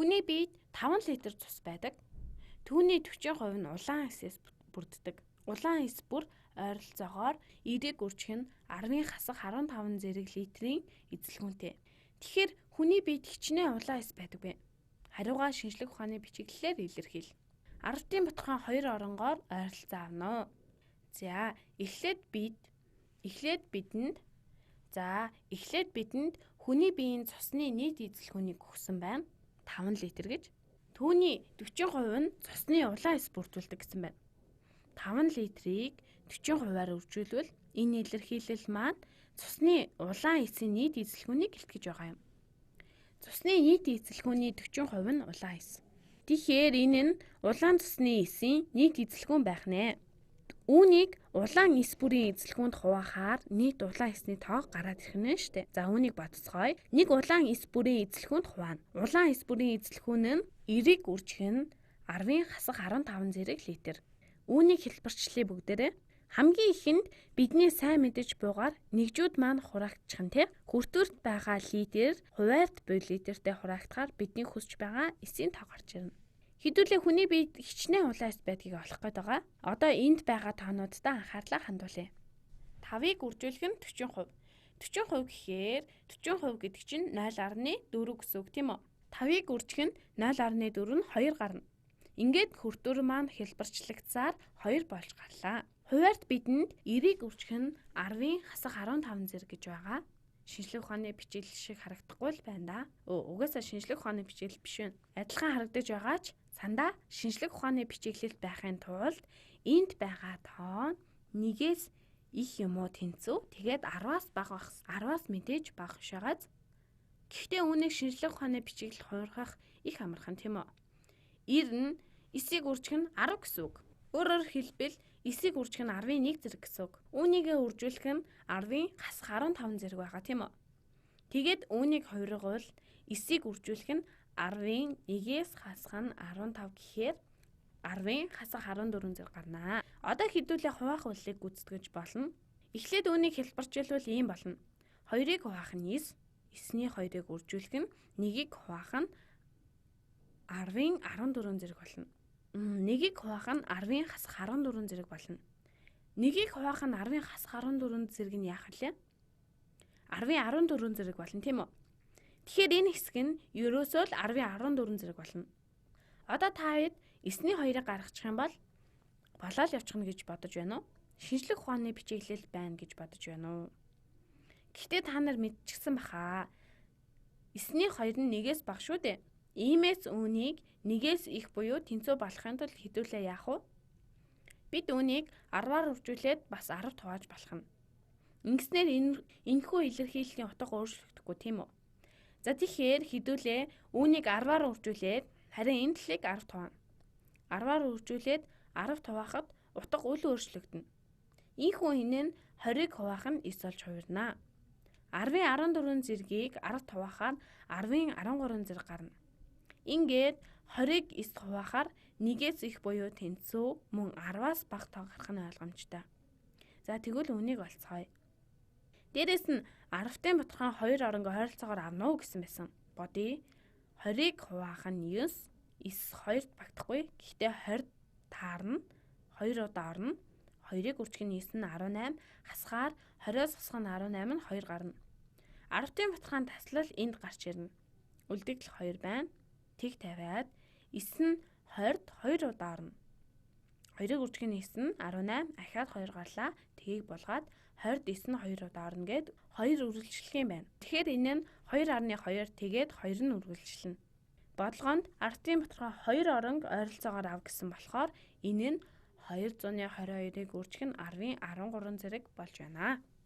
Хүний биед 5 литр цус байдаг. Түүний 40% нь улаан эсээс бүрддэг. Улаан эс бүр ойролцоогоор эерэг үржих нь 10-ын хасах 15 зэрэг литрийн эзэлгүүнтэй. Тэгэхээр хүний биед хичнээн улаан эс байдаг вэ? Хариугаа шинжлэх ухааны бичиглэлээр илэрхийл. 10-ын бутхан 2 оронгоор ойролцоо авна. За, эхлээд бидэнд хүний биеийн цусны нийт эзэлгүүнийг өгсөн байна. 5 литр гэж. Түүний 40% нь цусны улаан эс бүрдүүлдэг гэсэн байна. 5 литрийг 40%-аар үржүүлвэл энэ илэрхийлэл маань цусны улаан эсийн нийт эзэлгүүнийг илтгэж байгаа юм. Цусны нийт эзэлгүүний 40% нь улаан эс. Тэгэхээр энэ нь улаан цусны эсийн нийт эзэлгүүн байх нэ. Үүнийг улаан эс бүрийн эзэлгүүнд хуваахаар нийт улаан эсний тоог гараад ирэх нь шүү дээ. За үүнийг бодцгоё. Нэг улаан эс бүрийн эзэлгүүнд хуваана. Улаан эс бүрийн эзэлгүүн нь эерэг үржих нь 10-ын хасах 15 зэрэг литр. Үүнийг хэлбэрчлэе бүгдээрээ. Хамгийн ихэнд бидний сайн мэдэж буйгаар нэгжүүд маань хураагчих нь хүртүрт байгаа литр хуваард буй литртэй хураагдахаар бидний хүсэж байгаа эсийн тоо гарч ирнэ. Хэдүүлээ хүний биед хичнээн улаан эс байдгийг олох гээд байгаа. Одоо энд байгаа тоонуудаа анхаарлаа хандуулъя. 5-ыг үржүүлэх нь 40%. 40% гэхээр 40% гэдэг чинь 0.4 гэсэн үг тийм үү? 5-ыг үржих нь 0.4 нь 2 гарна. Ингээд хүртүр маань хэлбэрчлэгдсаар 2 болж гарлаа. Хуваард бидэнд эерэг үржих нь 10-ын хасах 15 зэрэг гэж байгаа. Шинжлэх ухааны бичиглэл шиг харагдахгүй л байна да. Угаасаа шинжлэх ухааны бичиглэл биш вэ? Адилхан харагдаж байгаа ч сандаа шинжлэх ухааны бичиглэл байхын тулд энд байгаа тоон нэгээс их юм уу тэнцүү. Тэгээд 10-аас бага байх. 10-аас мэдээж бага шагааз. Гэхдээ үүнийг шинжлэх ухааны бичиглэл хуурхах их амархан тийм үү? 90 нь эсийг үржих нь 10 гэсэн үг. Өөрөөр хэлбэл эсийг үржих нь 10-ийн 1 зэрэг гэсэн үг. Үүнийгээ үржүүлэх нь 10-ийн хасах 15 зэрэг байгаа тийм үү? Тэгээд үүнийг хувиргавал эсийг үржүүлэх нь 10-ийн 1-ээс хасах нь 15 гэхээр 10-ийн хасах 14 зэрэг гарнаа. Одоо хэдүүлээ хуваах үйлийг гүйцэтгэж болно. Эхлээд үүнийг хэлбэржүүлвэл ийм болно. 2-ыг хуваах нь 9, 9-ний 2-ыг үржүүлэх нь 1-ийг хуваах нь 10-ийн 14 зэрэг болно. 1-ийг хуваах нь 10-ийн хасах 14 зэрэг болно. 1-ийг хуваах нь 10-ийн хасах 14 зэрэг нь яах вэ? 10-ийн 14 зэрэг болно тийм үү? Тэгэхээр энэ хэсэг нь ерөөсөө л 10-ийн 14 зэрэг болно. Одоо та хэд 9-ний 2-ыг гаргачих юм бол болоод явчихна гэж бодож байна уу? Шинжлэх ухааны бичиглэл байна гэж бодож байна уу? Гэхдээ та нар мэдчихсэн баха. 9-ний 2 нь 1-ээс бага шүү дээ. Иймээс үүнийг 1-ээс их буюу тэнцүү болохын тулд хэдүүлээ яах вэ? Бид үүнийг 10-аар үржүүлээд бас 10 хувааж болох нь. Ингэснээр энэхүү илэрхийллийн утга өөрчлөгдөхгүй тийм үү? За тэгэхээр хэдүүлээ үүнийг 10-аар үржүүлээд харин энэ талыг 10 хуваана. 10-аар үржүүлээд 10 хуваахад утга үл өөрчлөгдөнө. Ийхүү энэ нь 20-ыг хуваах нь 9 болж хувирнаа. 10-ийн 14 зэргийг 10 хуваахаар 10-ийн 13 зэрэг гарна. Ингээд 20-ыг 9 хуваахаар 1-ээс их буюу тэнцүү мөн 10-аас бага тоо гарах нь ойлгомжтой. За тэгвэл үнийг олцгоё. Дээрээс нь 10-ын бутхан 2 оронг ойролцоогоор авна уу гэсэн байсан. Бодъё. 20-ыг хуваах нь 9, 9 2-т багтахгүй. Гэхдээ 20 таарна. 2 удаа орно. 2-ыг үржих нь 9 нь 18, хасгаар 20-оос хасах нь 18 нь 2 гарна. 10-ын бутхан таслал энд гарч ирнэ. Үлдэгдэл 2 байна. Тэг тавиад 9 нь 20-д 2 удаа орно. 2-ыг үржих нь 9 нь 18, ахиад 2 гарлаа. Тгийг болгоод 20-д 9 нь 2 удаа орно гэд 2 үргэлжлэх юм байна. Тэгэхээр энэ нь 2.2 тэгээд 2 нь үргэлжлэнэ. Бодлогоонд 10-ын бутхан 2 оронг ойролцоогоор ав гэсэн болохоор энэ нь 222-ыг үржих нь 10-ийн 13 зэрэг болж байна.